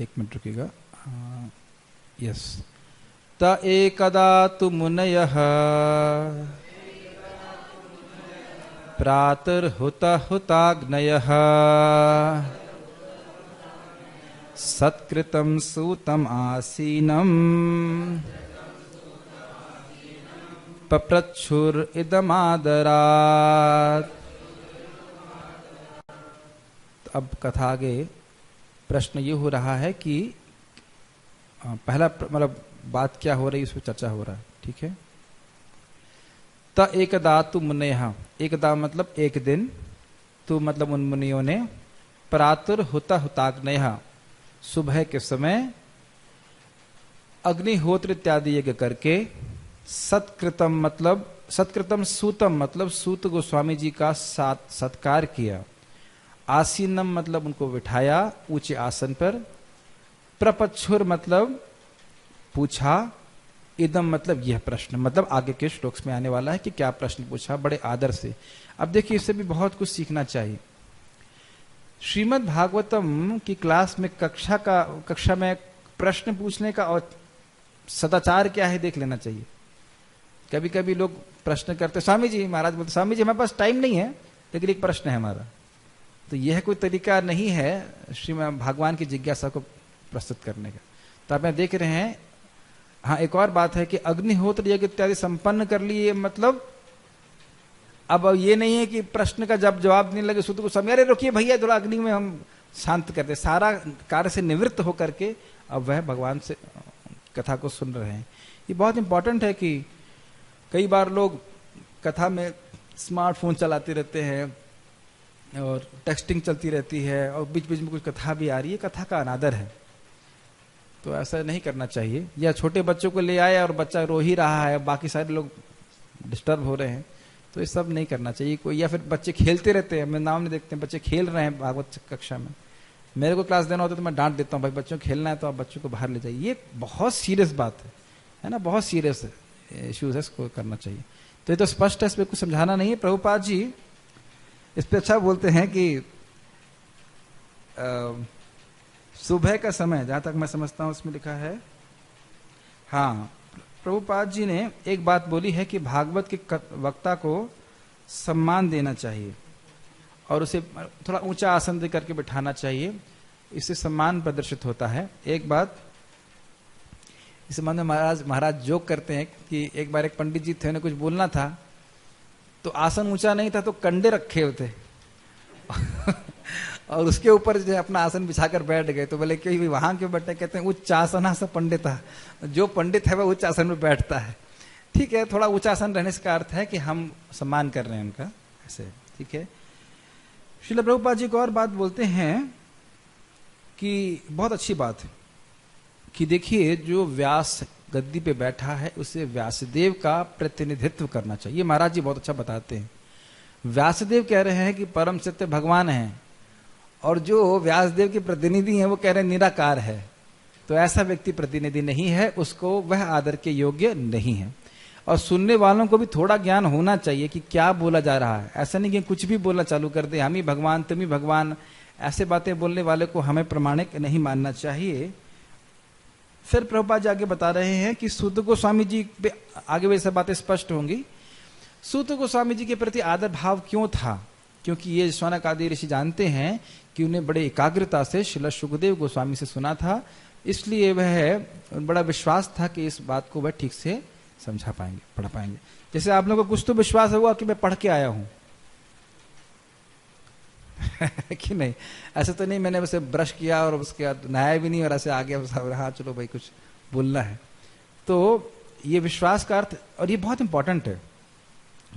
एक minute रुकिएगा। Yes. त एकदा तु मुनयः प्रातर्हुताग्नयः सत्कृतं सूतम् आसीनम् पप्रच्छुरिदमादरात्। अब कथा आगे प्रश्न ये हो रहा है कि पहला मतलब बात क्या हो रही है, उस पर चर्चा हो रहा है। ठीक है। त एकदा तु मुनयः, एकदा मतलब एक दिन, तु मतलब उन मुनियों ने, प्रातर्हुताग्नयः सुबह के समय अग्निहोत्र इत्यादि यज्ञ करके, सत्कृतम मतलब सत्कृतम सूतम मतलब सूत गोस्वामी जी का सत्कार किया, आसीनम मतलब उनको बिठाया ऊंचे आसन पर, प्रपच्छुर मतलब पूछा, इदम मतलब यह प्रश्न, मतलब आगे के श्लोक में आने वाला है कि क्या प्रश्न पूछा, बड़े आदर से। अब देखिए इससे भी बहुत कुछ सीखना चाहिए। श्रीमद् भागवतम की क्लास में कक्षा में प्रश्न पूछने का और सदाचार क्या है देख लेना चाहिए। कभी कभी लोग प्रश्न करते, स्वामी जी, महाराज बोलते स्वामी जी हमारे पास टाइम नहीं है लेकिन एक प्रश्न है हमारा। तो यह कोई तरीका नहीं है श्रीमद् भगवान की जिज्ञासा को प्रस्तुत करने का। तो आप देख रहे हैं। हाँ, एक और बात है कि अग्निहोत्र यज्ञ इत्यादि संपन्न कर लिए, मतलब अब ये नहीं है कि प्रश्न का जब जवाब नहीं लगे सूत को समय, अरे रुकिए भैया थोड़ा अग्नि में हम शांत करते, सारा कार्य से निवृत्त होकर के अब वह भगवान से कथा को सुन रहे हैं। ये बहुत इंपॉर्टेंट है कि कई बार लोग कथा में स्मार्टफोन चलाते रहते हैं और टेक्सटिंग चलती रहती है और बीच बीच में कुछ कथा भी आ रही है, कथा का अनादर है। तो ऐसा नहीं करना चाहिए। या छोटे बच्चों को ले आए और बच्चा रो ही रहा है, बाकी सारे लोग डिस्टर्ब हो रहे हैं, तो ये सब नहीं करना चाहिए कोई। या फिर बच्चे खेलते रहते हैं, मैं नाम नहीं देखते हैं, बच्चे खेल रहे हैं भागवत कक्षा में, मेरे को क्लास देना होता है तो मैं डांट देता हूँ, भाई बच्चों को खेलना है तो आप बच्चों को बाहर ले जाइए। ये बहुत सीरियस बात है ना, बहुत सीरियस इश्यूज है, इसको करना चाहिए। तो ये तो स्पष्ट है, इस पर कुछ समझाना नहीं है। प्रभुपाद जी इस पे अच्छा बोलते हैं कि सुबह का समय, जहां तक मैं समझता हूं उसमें लिखा है, हाँ, प्रभुपाद जी ने एक बात बोली है कि भागवत के वक्ता को सम्मान देना चाहिए और उसे थोड़ा ऊंचा आसन दे करके बिठाना चाहिए, इससे सम्मान प्रदर्शित होता है। एक बात इस संबंध में महाराज जोक करते हैं कि एक बार एक पंडित जी थे, उन्हें कुछ बोलना था तो आसन ऊंचा नहीं था तो कंडे रखे होते और उसके ऊपर जो अपना आसन बिछाकर बैठ गए। तो बोले कि वहां क्यों बैठे, कहते हैं उच्च आसन से पंडित था, जो पंडित है वह उच्च आसन में बैठता है। ठीक है, थोड़ा ऊंचा आसन रहने का अर्थ है कि हम सम्मान कर रहे हैं उनका, ऐसे। ठीक है। श्रील प्रभुपाद जी को और बात बोलते हैं कि बहुत अच्छी बात है कि देखिए जो व्यास गद्दी पे बैठा है उसे व्यासदेव का प्रतिनिधित्व करना चाहिए। महाराज जी बहुत अच्छा बताते हैं। व्यासदेव कह रहे हैं कि परम सत्य भगवान है और जो व्यासदेव के प्रतिनिधि हैं वो कह रहे हैं निराकार है। तो ऐसा व्यक्ति प्रतिनिधि नहीं है, उसको वह आदर के योग्य नहीं है। और सुनने वालों को भी थोड़ा ज्ञान होना चाहिए कि क्या बोला जा रहा है। ऐसा नहीं कि कुछ भी बोलना चालू कर दे, हम ही भगवान तुम ही भगवान, ऐसे बातें बोलने वाले को हमें प्रमाणिक नहीं मानना चाहिए। फिर प्रभुपाद जी आगे बता रहे हैं कि सूत गोस्वामी जी पे आगे वैसे बातें स्पष्ट होंगी। सूत गोस्वामी जी के प्रति आदर भाव क्यों था? क्योंकि ये शौनक आदि ऋषि जानते हैं कि उन्हें बड़े एकाग्रता से श्रील सुखदेव गोस्वामी से सुना था, इसलिए वह बड़ा विश्वास था कि इस बात को वह ठीक से समझा पाएंगे, पढ़ पाएंगे। जैसे आप लोगों को कुछ तो विश्वास हुआ कि मैं पढ़ के आया हूं कि नहीं? ऐसे तो नहीं मैंने वैसे ब्रश किया और उसके बाद नहाया भी नहीं और ऐसे आ गया, हाँ चलो भाई कुछ बोलना है। तो ये विश्वास का अर्थ, और ये बहुत इंपॉर्टेंट है।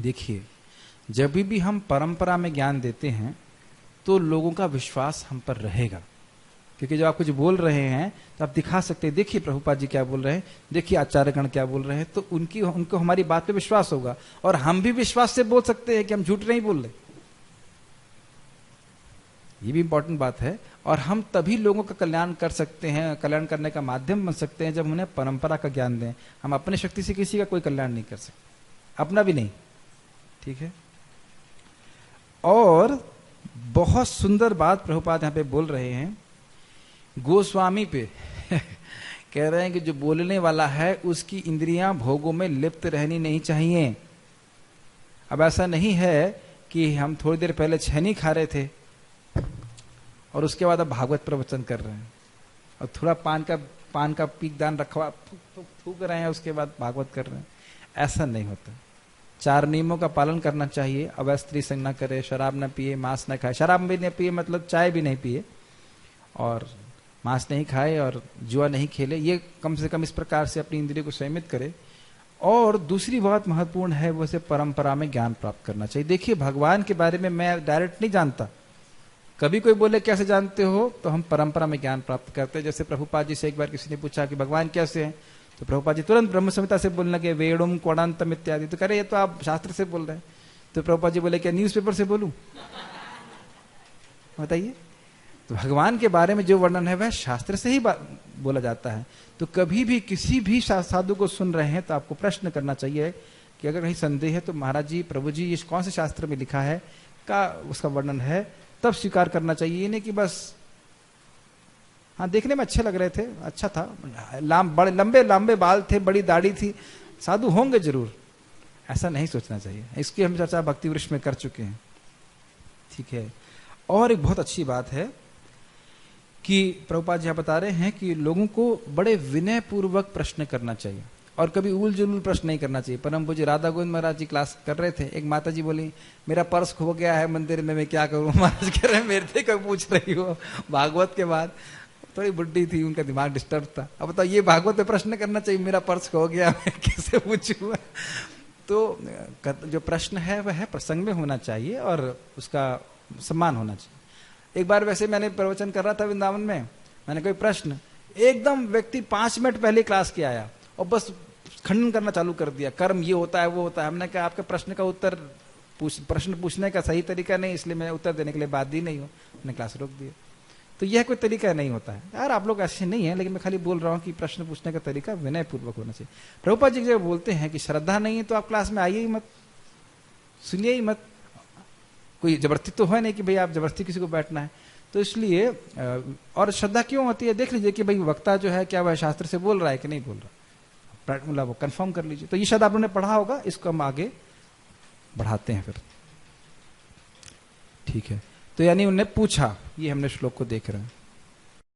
देखिए जब भी हम परंपरा में ज्ञान देते हैं तो लोगों का विश्वास हम पर रहेगा, क्योंकि जब आप कुछ बोल रहे हैं तो आप दिखा सकते हैं, देखिए प्रभुपाद जी क्या बोल रहे हैं, देखिए आचार्यगण क्या बोल रहे हैं, तो उनको हमारी बात पे विश्वास होगा और हम भी विश्वास से बोल सकते हैं कि हम झूठ नहीं बोल रहे। ये भी इंपॉर्टेंट बात है। और हम तभी लोगों का कल्याण कर सकते हैं, कल्याण करने का माध्यम बन सकते हैं जब उन्हें परंपरा का ज्ञान दें। हम अपने शक्ति से किसी का कोई कल्याण नहीं कर सकते, अपना भी नहीं। ठीक है। और बहुत सुंदर बात प्रभुपाद यहां पे बोल रहे हैं गोस्वामी पे कह रहे हैं कि जो बोलने वाला है उसकी इंद्रियां भोगों में लिप्त रहनी नहीं चाहिए। अब ऐसा नहीं है कि हम थोड़ी देर पहले छेनी खा रहे थे और उसके बाद अब भागवत प्रवचन कर रहे हैं, और थोड़ा पान का पीक दान रखवा थूक रहे हैं, उसके बाद भागवत कर रहे हैं। ऐसा नहीं होता। 4 नियमों का पालन करना चाहिए। अवैध स्त्री संग न करे, शराब न पिए, मांस न खाए। शराब भी नहीं पिए मतलब चाय भी नहीं पिए, और मांस नहीं खाए, और जुआ नहीं खेले। ये कम से कम इस प्रकार से अपनी इंद्रियों को संयमित करे। और दूसरी बहुत महत्वपूर्ण है, वो से परंपरा में ज्ञान प्राप्त करना चाहिए। देखिए, भगवान के बारे में मैं डायरेक्ट नहीं जानता, कभी कोई बोले कैसे जानते हो, तो हम परंपरा में ज्ञान प्राप्त करते हैं। जैसे प्रभुपाद जी से एक बार किसी ने पूछा कि भगवान कैसे हैं, तो प्रभुपाद जी तुरंत ब्रह्म संहिता से बोलने लगे, वेणुम क्वणंतम इत्यादि। तो करे ये तो आप शास्त्र से बोल रहे हैं। तो प्रभुपाद जी बोले क्या न्यूज़पेपर से बोलूं? बताइए। तो भगवान के बारे में जो वर्णन है वह शास्त्र से ही बोला जाता है। तो कभी भी किसी भी साधु को सुन रहे हैं तो आपको प्रश्न करना चाहिए कि अगर कहीं संदेह है तो महाराज जी, प्रभु जी, ये कौन से शास्त्र में लिखा है का उसका वर्णन है, तब स्वीकार करना चाहिए। ये नहीं कि बस हाँ देखने में अच्छे लग रहे थे, अच्छा था, बड़े लंबे लंबे बाल थे, बड़ी दाढ़ी थी, साधु होंगे जरूर, ऐसा नहीं सोचना चाहिए। इसकी हम चर्चा भक्ति वृक्ष में कर चुके हैं। ठीक है। और एक बहुत अच्छी बात है कि प्रभुपाद जी बता रहे हैं कि लोगों को बड़े विनय पूर्वक प्रश्न करना चाहिए, और कभी उल जुलूल प्रश्न नहीं करना चाहिए। परम पूज्य राधा गोविंद महाराज जी क्लास कर रहे थे, एक माता जी बोली मेरा पर्स खो गया है मंदिर में, मैं क्या करूं? महाराज कह रहे हैं मेरे से क्यों पूछ रही हो? भागवत के बाद थोड़ी बुढ़ी थी, उनका दिमाग डिस्टर्ब था। अब बताओ, ये भागवत पे प्रश्न करना चाहिए मेरा पर्स खो गया मैं कैसे पूछूं? तो जो प्रश्न है वह है प्रसंग में होना चाहिए और उसका सम्मान होना चाहिए। एक बार वैसे मैंने प्रवचन कर रहा था वृंदावन में, मैंने कोई प्रश्न, एकदम व्यक्ति 5 मिनट पहले क्लास के आया और बस खंडन करना चालू कर दिया, कर्म ये होता है वो होता है। हमने कहा आपके प्रश्न का उत्तर प्रश्न पूछने का सही तरीका नहीं, इसलिए मैं उत्तर देने के लिए बाध्य नहीं हूँ, मैंने क्लास रोक दिया। तो यह कोई तरीका नहीं होता है यार, आप लोग ऐसे नहीं है, लेकिन मैं खाली बोल रहा हूँ कि प्रश्न पूछने का तरीका विनय पूर्वक होना चाहिए। प्रभुपाद जी जब बोलते हैं कि श्रद्धा नहीं है तो आप क्लास में आइए ही मत, सुनिए ही मत। कोई जबरदस्ती तो है नहीं कि भाई आप जबरदस्ती किसी को बैठना है। तो इसलिए और श्रद्धा क्यों होती है, देख लीजिए कि भाई वक्ता जो है क्या वह शास्त्र से बोल रहा है कि नहीं बोल रहा, मतलब वो कंफर्म कर लीजिए। तो ये शायद आप लोगों ने पढ़ा होगा, इसको हम आगे बढ़ाते हैं फिर। ठीक है। तो यानी उन्होंने पूछा, ये हमने श्लोक को देख रहे हैं।